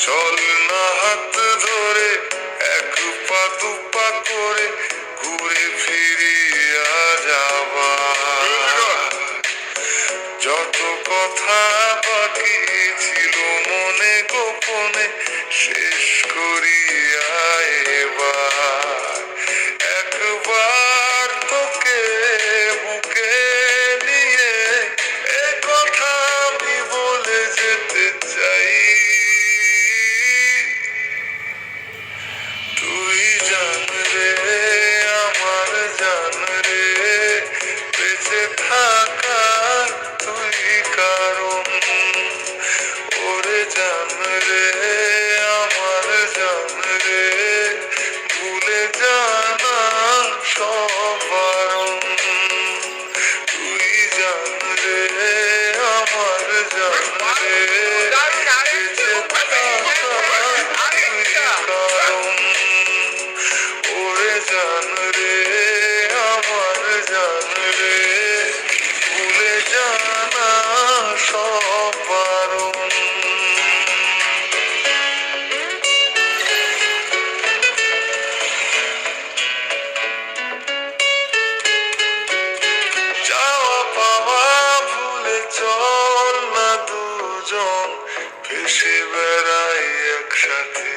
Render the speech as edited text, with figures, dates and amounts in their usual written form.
চল না হাত ধরে এক পা দু পা করে ঘুরে ফিরিয়া যাবা। যত কথা বাকি ছিল মনে গোপনে শেষ করিয়া এবার একবার তোকে বুকে নিয়ে এ কথা আমি বলে যেতে চাই। তুই জান রে আমার জান রে বেঁচে থাকার তুই কারণ। ওরে জান রে আমার জান রে ভুলে জানা সব বারণ। তুই জান রে আমার জান রে বেঁচে থাকার তুই কারণ। ওরে জান রে আমার জান রে ভুলে জানা সব বারণ। চাওয়া পাওয়া ভুলে চল না দুজন ভেসে বেড়াই একসাথে।